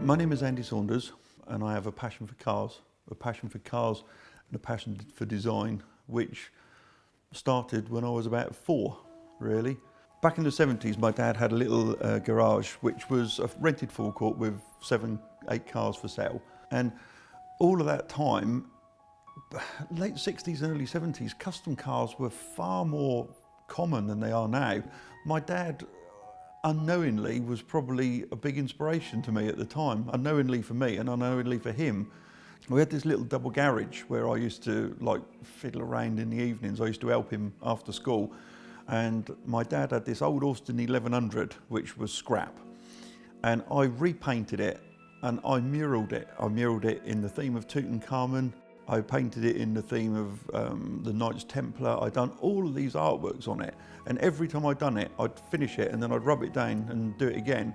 My name is Andy Saunders, and I have a passion for cars and a passion for design, which started when I was about 4, really. Back in the 70s, my dad had a little garage, which was a rented forecourt with 7, 8 cars for sale. And all of that time, late 60s and early 70s, custom cars were far more common than they are now. My dad, unknowingly, was probably a big inspiration to me at the time, unknowingly for me and unknowingly for him. We had this little double garage where I used to fiddle around in the evenings. I used to help him after school. And my dad had this old Austin 1100, which was scrap. And I repainted it and I muralled it. I muralled it in the theme of Tutankhamun. I painted it in the theme of the Knights Templar. I'd done all of these artworks on it. And every time I'd done it, I'd finish it and then I'd rub it down and do it again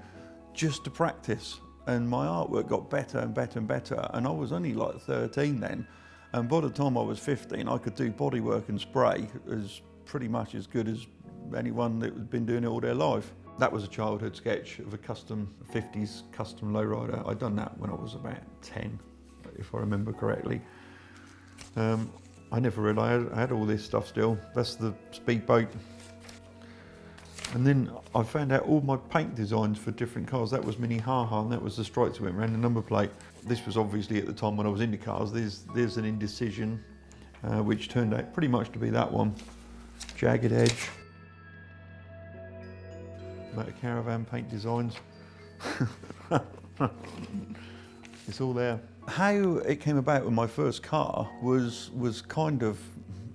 just to practice. And my artwork got better and better and better. And I was only like 13 then. And by the time I was 15, I could do bodywork and spray as pretty much as good as anyone that had been doing it all their life. That was a childhood sketch of a custom 50s custom lowrider. I'd done that when I was about 10, if I remember correctly. I never realised I had all this stuff still. That's the speedboat. And then I found out all my paint designs for different cars. That was Mini Ha-Ha, and that was the stripes that went around the number plate. This was obviously at the time when I was into cars. There's an Indecision, which turned out pretty much to be that one. Jagged Edge. Motor Caravan paint designs. It's all there. How it came about with my first car was kind of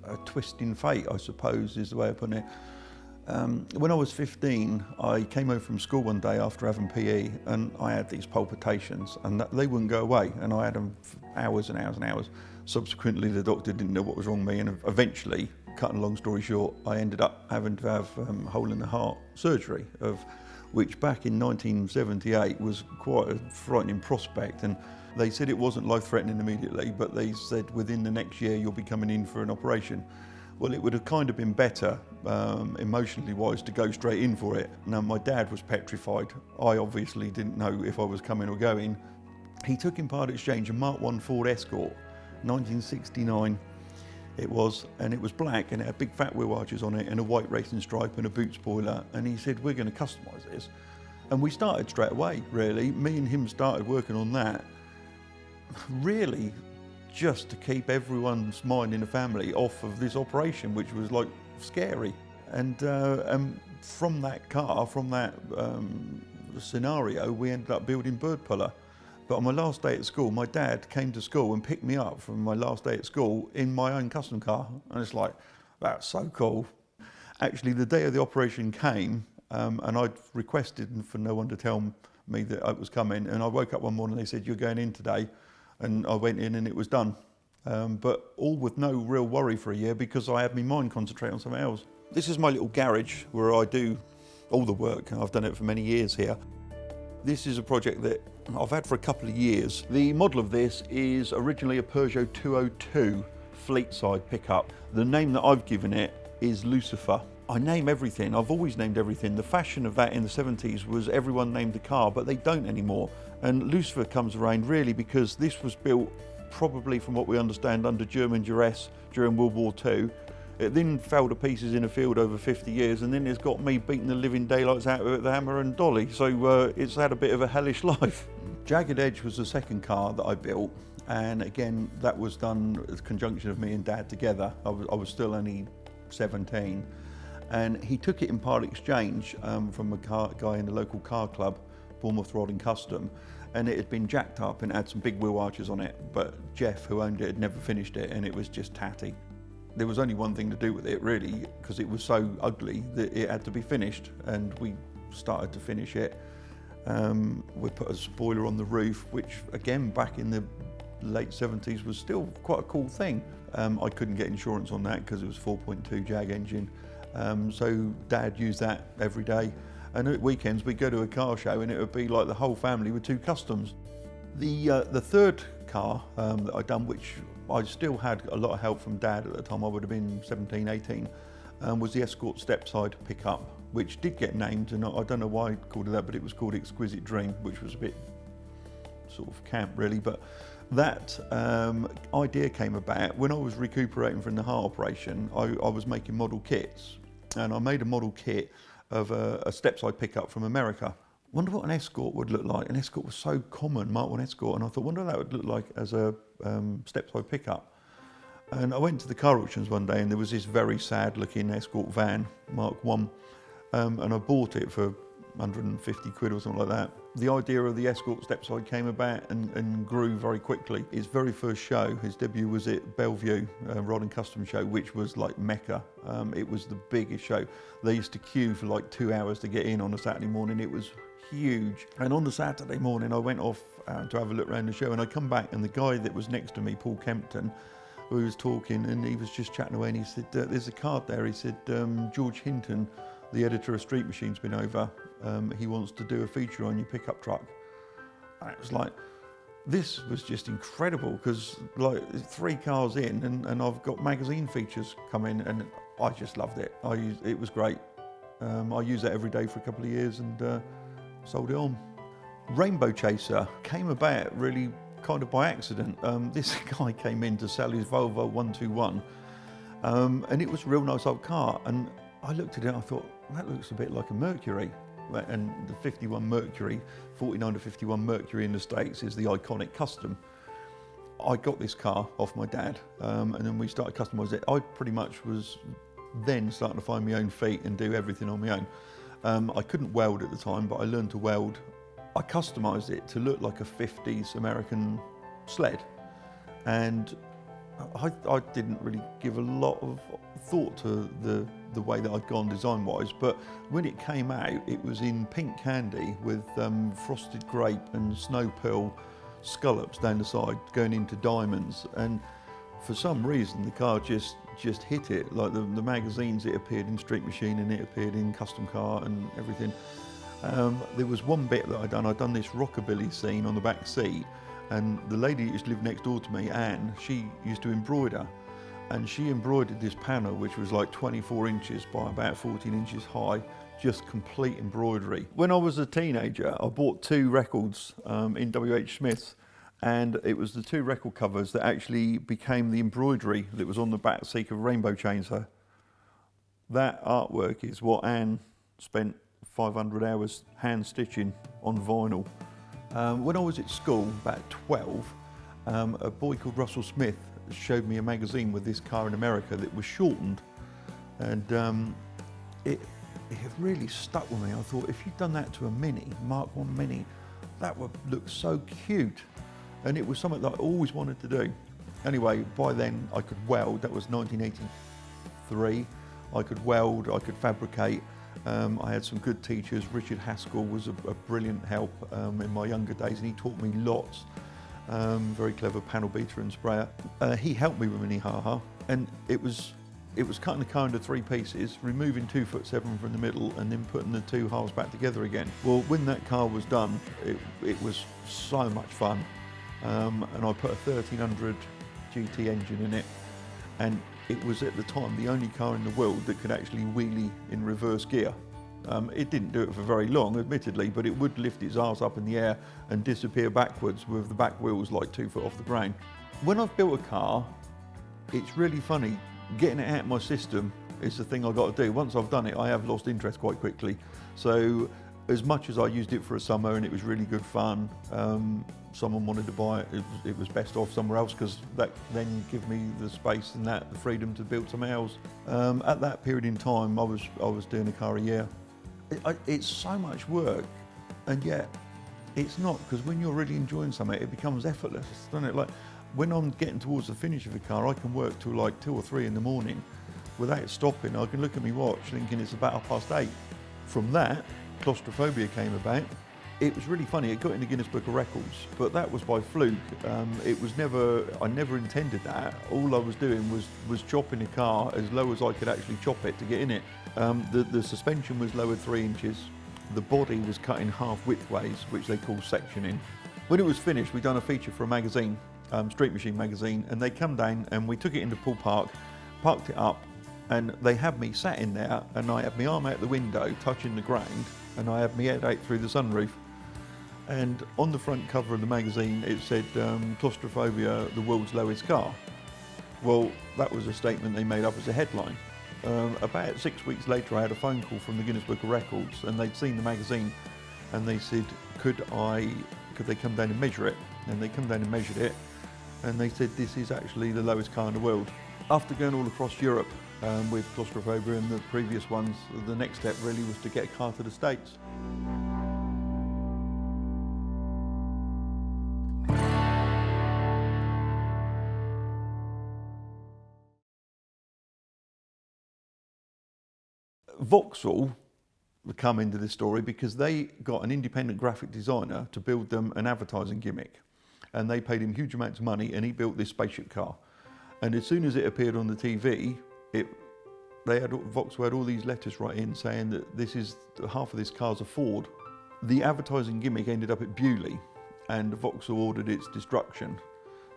a twist in fate, I suppose, is the way of putting it. When I was 15, I came home from school one day after having PE, and I had these palpitations, and they wouldn't go away, and I had them for hours and hours and hours. Subsequently, the doctor didn't know what was wrong with me, and eventually, cutting a long story short, I ended up having to have hole in the heart surgery, of which back in 1978 was quite a frightening prospect. And they said it wasn't life-threatening immediately, but they said within the next year you'll be coming in for an operation. Well, it would have kind of been better, emotionally wise, to go straight in for it. Now, my dad was petrified. I obviously didn't know if I was coming or going. He took in part exchange a Mark I Ford Escort, 1969 it was, and it was black, and it had big fat wheel arches on it and a white racing stripe and a boot spoiler. And he said, we're going to customise this. And we started straight away, really. Me and him started working on that, really just to keep everyone's mind in the family off of this operation, which was like scary. And from that car, from that scenario, we ended up building Bird Puller. But on my last day at school, my dad came to school and picked me up from my last day at school in my own custom car. And it's like, that's so cool. Actually, the day of the operation came, and I'd requested for no one to tell me that I was coming. And I woke up one morning and they said, you're going in today. And I went in and it was done. But all with no real worry for a year, because I had my mind concentrate on something else. This is my little garage where I do all the work. I've done it for many years here. This is a project that I've had for a couple of years. The model of this is originally a Peugeot 202 fleet-side pickup. The name that I've given it is Lucifer. I name everything. I've always named everything. The fashion of that in the 70s was everyone named the car, but they don't anymore. And Lucifer comes around really because this was built, probably from what we understand, under German duress during World War II. It then fell to pieces in a field over 50 years, and then it's got me beating the living daylights out of it with the hammer and dolly. So it's had a bit of a hellish life. Jagged Edge was the second car that I built. And again, that was done as a conjunction of me and Dad together. I was still only 17. And he took it in part exchange from a guy in the local car club, Bournemouth Rod and Custom, and it had been jacked up and had some big wheel arches on it, but Jeff, who owned it, had never finished it, and it was just tatty. There was only one thing to do with it, really, because it was so ugly that it had to be finished, and we started to finish it. We put a spoiler on the roof, which, again, back in the late 70s was still quite a cool thing. I couldn't get insurance on that because it was 4.2 Jag engine, so Dad used that every day. And at weekends we'd go to a car show and it would be like the whole family with 2 customs. The third car that I'd done, which I still had a lot of help from Dad at the time, I would have been 17, 18, was the Escort step-side pickup, which did get named, and I don't know why I called it that, but it was called Exquisite Dream, which was a bit sort of camp really, but that idea came about when I was recuperating from the heart operation. I was making model kits, and I made a model kit of a step-side pickup from America. Wonder what an Escort would look like. An Escort was so common, Mark 1 Escort, and I thought, wonder what that would look like as a step-side pickup. And I went to the car auctions one day, and there was this very sad-looking Escort van, Mark 1, and I bought it for 150 quid or something like that. The idea of the Escort stepside came about and grew very quickly. His very first show, his debut was at Bellevue Rod and Custom Show, which was like Mecca. It was the biggest show. They used to queue for like 2 hours to get in on a Saturday morning. It was huge. And on the Saturday morning, I went off to have a look around the show, and I come back, and the guy that was next to me, Paul Kempton, we was talking, and he was just chatting away, and he said, there's a card there. He said, George Hinton, the editor of Street Machine's been over. He wants to do a feature on your pickup truck. And it was like, this was just incredible, because like 3 cars in, and I've got magazine features coming, and I just loved it. It was great. I used that every day for a couple of years, and sold it on. Rainbow Chaser came about really kind of by accident. This guy came in to sell his Volvo 121, and it was a real nice old car, and I looked at it and I thought, that looks a bit like a Mercury. And the 51 Mercury, 49 to 51 Mercury in the States is the iconic custom. I got this car off my dad, and then we started customising it. I pretty much was then starting to find my own feet and do everything on my own. I couldn't weld at the time, but I learned to weld. I customised it to look like a 50s American sled, and I didn't really give a lot of thought to the way that I'd gone design-wise, but when it came out, it was in pink candy with frosted grape and snow pearl scallops down the side going into diamonds, and for some reason the car just hit it. Like the magazines, it appeared in Street Machine and it appeared in Custom Car and everything. There was one bit that I'd done this rockabilly scene on the back seat, and the lady that used to live next door to me, Anne, she used to embroider, and she embroidered this panel which was like 24 inches by about 14 inches high, just complete embroidery. When I was a teenager, I bought 2 records in W.H. Smith's, and it was the 2 record covers that actually became the embroidery that was on the back seat of Rainbow Chaser. That artwork is what Anne spent 500 hours hand stitching on vinyl. When I was at school, about 12, a boy called Russell Smith showed me a magazine with this car in America that was shortened, and it really stuck with me. I thought, if you'd done that to a Mini, Mark 1 Mini, that would look so cute, and it was something that I always wanted to do. Anyway, by then I could weld. That was 1983. I could weld, I could fabricate. I had some good teachers. Richard Haskell was a brilliant help in my younger days, and he taught me lots. Very clever panel beater and sprayer. He helped me with Minnehaha, and it was cutting the car into 3 pieces, removing 2'7" from the middle, and then putting the 2 halves back together again. Well, when that car was done, it was so much fun, and I put a 1300 GT engine in it, and it was at the time the only car in the world that could actually wheelie in reverse gear. It didn't do it for very long, admittedly, but it would lift its arse up in the air and disappear backwards with the back wheels like 2 foot off the ground. When I've built a car, it's really funny. Getting it out of my system is the thing I've got to do. Once I've done it, I have lost interest quite quickly. So as much as I used it for a summer and it was really good fun, someone wanted to buy it, it was best off somewhere else, because that then give me the space and the freedom to build something else. At that period in time, I was doing a car a year. It's so much work, and yet it's not, because when you're really enjoying something, it becomes effortless, doesn't it? Like when I'm getting towards the finish of a car, I can work till like 2 or 3 in the morning without stopping. I can look at my watch thinking it's about 8:30. From that, claustrophobia came about. It was really funny. It got in the Guinness Book of Records, but that was by fluke. I never intended that. All I was doing was chopping the car as low as I could actually chop it to get in it. The suspension was lowered 3 inches. The body was cut in half widthways, which they call sectioning. When it was finished, we'd done a feature for a magazine, Street Machine magazine, and they come down and we took it into Poole Park, parked it up, and they had me sat in there, and I had my arm out the window touching the ground, and I had my head out through the sunroof. And on the front cover of the magazine it said, claustrophobia, the world's lowest car. Well, that was a statement they made up as a headline. About 6 weeks later I had a phone call from the Guinness Book of Records, and they'd seen the magazine and they said, could they come down and measure it? And they come down and measured it, and they said this is actually the lowest car in the world. After going all across Europe with claustrophobia and the previous ones, the next step really was to get a car to the States. Vauxhall come into this story because they got an independent graphic designer to build them an advertising gimmick, and they paid him huge amounts of money, and he built this spaceship car. And as soon as it appeared on the TV, Vauxhall had all these letters right in saying that this is half of this car's a Ford. The advertising gimmick ended up at Bewley, and Vauxhall ordered its destruction.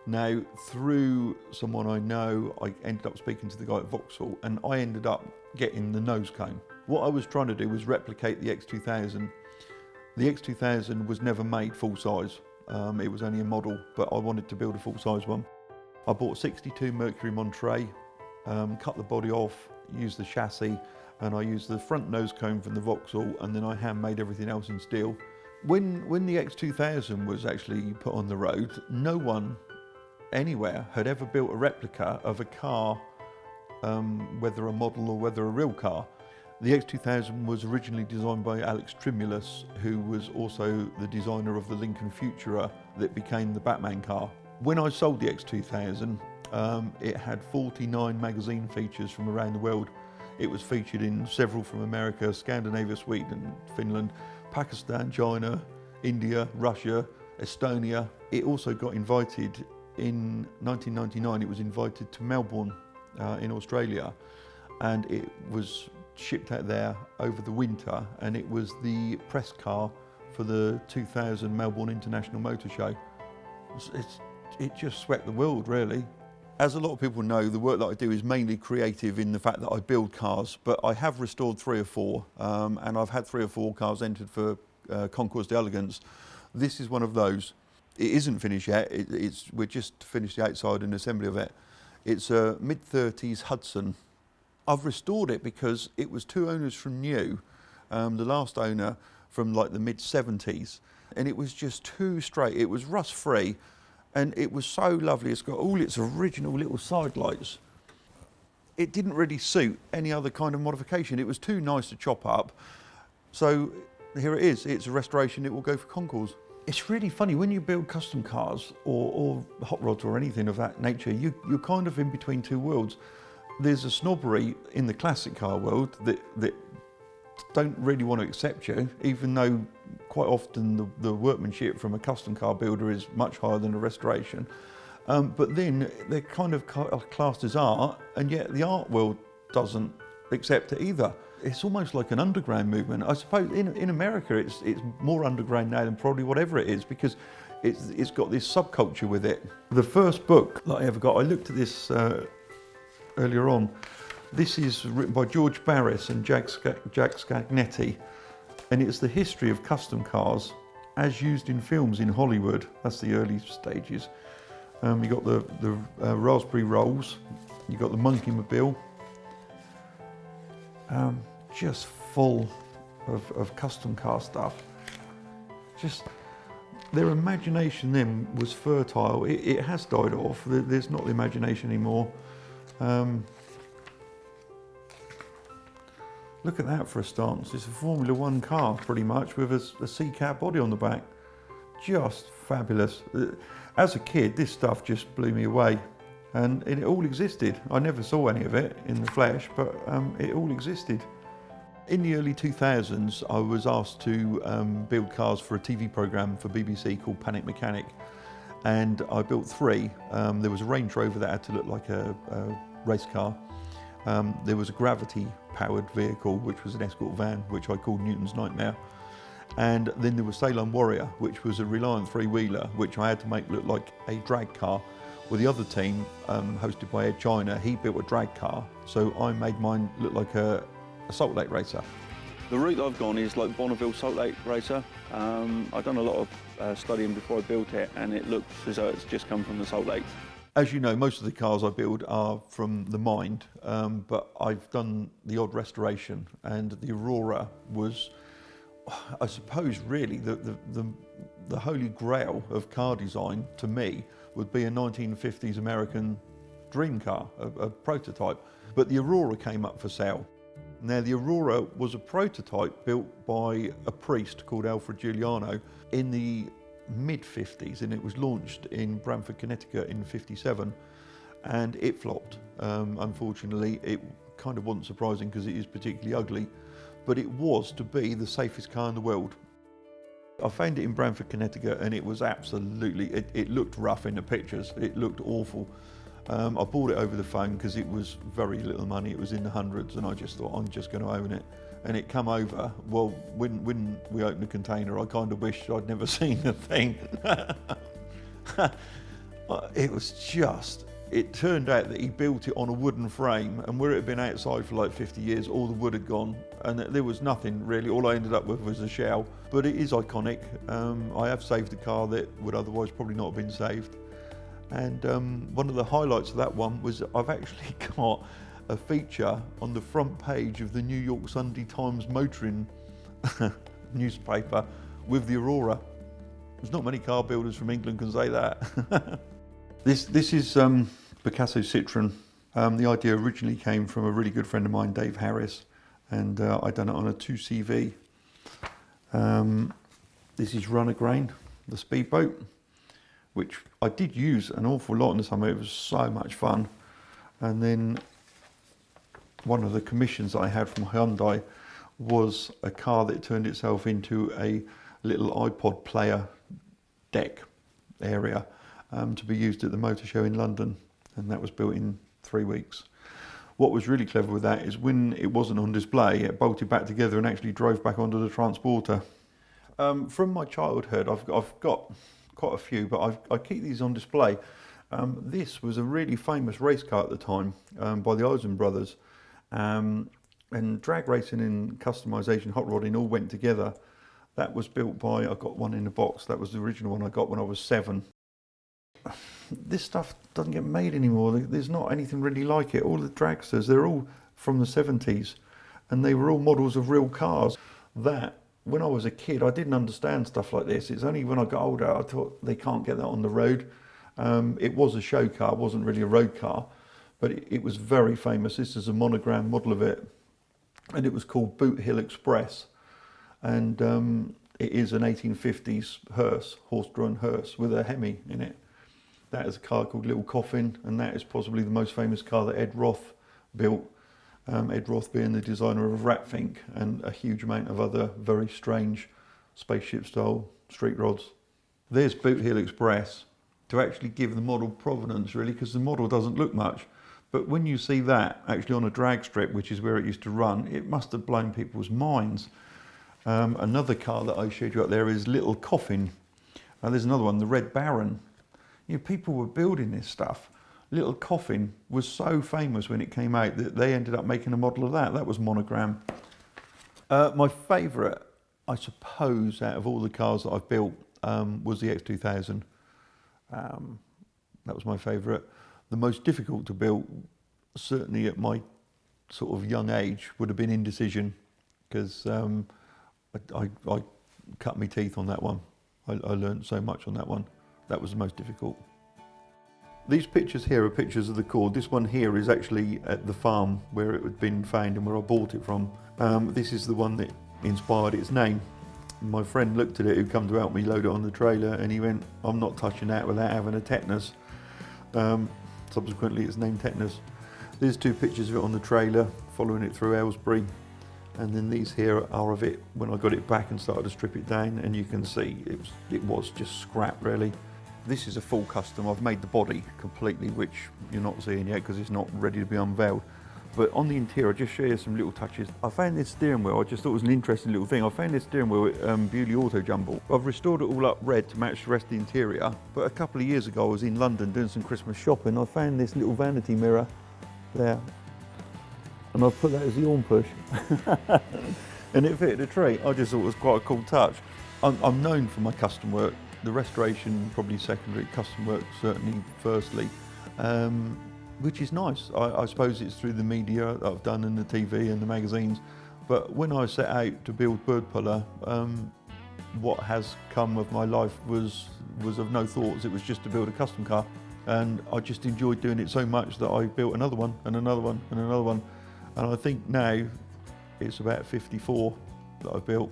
Now, through someone I know, I ended up speaking to the guy at Vauxhall, and I ended up getting the nose cone. What I was trying to do was replicate the X2000. The X2000 was never made full size. It was only a model, but I wanted to build a full size one. I bought 62 Mercury Monterey, cut the body off, used the chassis, and I used the front nose cone from the Vauxhall, and then I hand-made everything else in steel. When the X2000 was actually put on the road, no one anywhere had ever built a replica of a car, whether a model or whether a real car. The X2000 was originally designed by Alex Tremulous, who was also the designer of the Lincoln Futura that became the Batman car. When I sold the X2000, it had 49 magazine features from around the world. It was featured in several from America, Scandinavia, Sweden, Finland, Pakistan, China, India, Russia, Estonia. It also got invited in 1999, it was invited to Melbourne in Australia, and it was shipped out there over the winter, and it was the press car for the 2000 Melbourne International Motor Show. It just swept the world, really. As a lot of people know, the work that I do is mainly creative in the fact that I build cars, but I have restored 3 or 4, and I've had 3 or 4 cars entered for Concours d'Elegance. This is one of those. It isn't finished yet. We're just finished the outside and assembly of it. It's a mid-30s Hudson. I've restored it because it was 2 owners from new, the last owner from like the mid-70s, and it was just too straight. It was rust-free, and it was so lovely. It's got all its original little side lights. It didn't really suit any other kind of modification. It was too nice to chop up. So here it is. It's a restoration. It will go for Concours. It's really funny, when you build custom cars or hot rods or anything of that nature, you're kind of in between 2 worlds. There's a snobbery in the classic car world that don't really want to accept you, even though quite often the workmanship from a custom car builder is much higher than a restoration. But then they're kind of classed as art, and yet the art world doesn't accept it either. It's almost like an underground movement. I suppose in America it's more underground now than probably whatever it is, because it's got this subculture with it. The first book that I ever got, I looked at this earlier on. This is written by George Barris and Jack Scagnetti, and it's the history of custom cars as used in films in Hollywood. That's the early stages. You got the Raspberry Rolls, you got the Monkey Mobile, just full of custom car stuff. Just their imagination then was fertile. It has died off. There's not the imagination anymore. Look at that for a stance. It's a Formula 1 car pretty much with a C-cab body on the back. Just fabulous. As a kid, this stuff just blew me away, and it all existed. I never saw any of it in the flesh, but it all existed. In the early 2000s, I was asked to build cars for a TV programme for BBC called Panic Mechanic, and I built 3. There was a Range Rover that had to look like a race car. There was a gravity-powered vehicle, which was an escort van, which I called Newton's Nightmare. And then there was Ceylon Warrior, which was a Reliant 3-wheeler, which I had to make look like a drag car. Well, the other team, hosted by Ed China, he built a drag car, so I made mine look like a Salt Lake racer. The route I've gone is like Bonneville Salt Lake Racer. I've done a lot of studying before I built it, and it looks as though it's just come from the Salt Lakes. As you know, most of the cars I build are from the mind, but I've done the odd restoration, and the Aurora was, I suppose, really the holy grail of car design to me would be a 1950s American dream car, a prototype. But the Aurora came up for sale. Now, the Aurora was a prototype built by a priest called Alfred Giuliano in the mid-50s, and it was launched in Bramford, Connecticut in '57, and it flopped. Unfortunately, it kind of wasn't surprising because it is particularly ugly, but it was to be the safest car in the world. I found it in Bramford, Connecticut, and it was absolutely, it looked rough in the pictures, it looked awful. I bought it over the phone because it was very little money, it was in the hundreds, and I just thought, I'm just going to own it. And it come over, well, when we opened the container, I kind of wished I'd never seen the thing. It was just, it turned out that he built it on a wooden frame, and where it had been outside for like 50 years, all the wood had gone, and there was nothing really. All I ended up with was a shell. But it is iconic. I have saved a car that would otherwise probably not have been saved. And one of the highlights of that one was I've actually got a feature on the front page of the New York Sunday Times motoring newspaper with the Aurora. There's not many car builders from England can say that. This is Picasso Citroen. The idea originally came from a really good friend of mine, Dave Harris, and I done it on a 2CV. This is Runner Grain, the speedboat, which I did use an awful lot in the summer. It was so much fun. And then one of the commissions that I had from Hyundai was a car that turned itself into a little iPod player deck area to be used at the motor show in London, and that was built in 3 weeks. What was really clever with that is when it wasn't on display, it bolted back together and actually drove back onto the transporter. From my childhood, I've got quite a few, but I keep these on display. This was a really famous race car at the time by the Eisen brothers. And drag racing and customization, hot rodding all went together. That was built by, I got one in the box, that was the original one I got when I was 7. This stuff doesn't get made anymore. There's not anything really like it. All the dragsters, they're all from the 70s, and they were all models of real cars. That, when I was a kid, I didn't understand stuff like this. It's only when I got older I thought they can't get that on the road. It was a show car, it wasn't really a road car, but it was very famous. This is a monogram model of it, and it was called Boot Hill Express, and it is an 1850s hearse, horse-drawn hearse with a Hemi in it. That is a car called Little Coffin, and that is possibly the most famous car that Ed Roth built. Ed Roth being the designer of Ratfink and a huge amount of other very strange spaceship-style street rods. There's Boot Hill Express, to actually give the model provenance really, because the model doesn't look much. But when you see that actually on a drag strip, which is where it used to run, it must have blown people's minds. Another car that I showed you up there is Little Coffin. There's another one, the Red Baron. You know, people were building this stuff. Little Coffin was so famous when it came out that they ended up making a model of that. That was monogram. My favourite, I suppose, out of all the cars that I've built was the X2000. That was my favourite. The most difficult to build, certainly at my sort of young age, would have been Indecision, because I cut my teeth on that one. I learned so much on that one. That was the most difficult. These pictures here are pictures of the cord. This one here is actually at the farm where it had been found and where I bought it from. This is the one that inspired its name. My friend looked at it, who come to help me load it on the trailer, and he went, I'm not touching that without having a tetanus. Subsequently it's named Tetanus. There's 2 pictures of it on the trailer, following it through Aylesbury. And then these here are of it when I got it back and started to strip it down, and you can see it was just scrap really. This is a full custom. I've made the body completely, which you're not seeing yet because it's not ready to be unveiled. But on the interior, I'll just show you some little touches. I found this steering wheel, I just thought it was an interesting little thing. I found this steering wheel at Bewley Auto Jumble. I've restored it all up red to match the rest of the interior. But a couple of years ago, I was in London doing some Christmas shopping. I found this little vanity mirror there. And I've put that as the horn push. and it fitted a tree. I just thought it was quite a cool touch. I'm known for my custom work, the restoration probably secondary, custom work certainly firstly, which is nice. I suppose it's through the media that I've done and the TV and the magazines, but when I set out to build Bird Puller, what has come of my life was of no thoughts. It was just to build a custom car, and I just enjoyed doing it so much that I built another one and another one and another one, and I think now it's about 54 that I've built,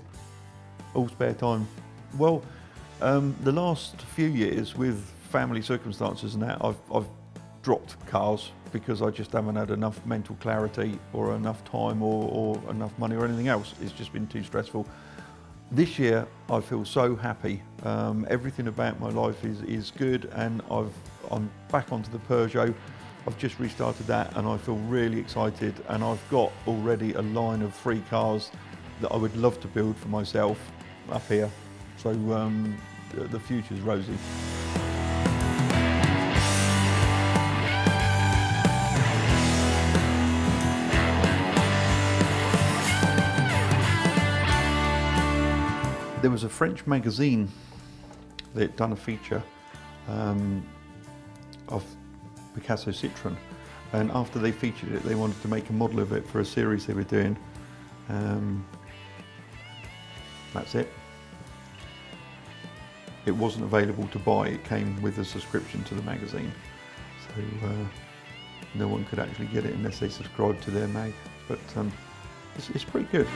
all spare time. Well, the last few years with family circumstances and that, I've dropped cars because I just haven't had enough mental clarity or enough time or enough money or anything else. It's just been too stressful. This year I feel so happy. Everything about my life is good, and I'm back onto the Peugeot. I've just restarted that and I feel really excited, and I've got already a line of 3 cars that I would love to build for myself up here. So the future's rosy. There was a French magazine that had done a feature of Picasso Citroën, and after they featured it, they wanted to make a model of it for a series they were doing. That's it. It wasn't available to buy, it came with a subscription to the magazine. So no one could actually get it unless they subscribed to their mag, but it's pretty good.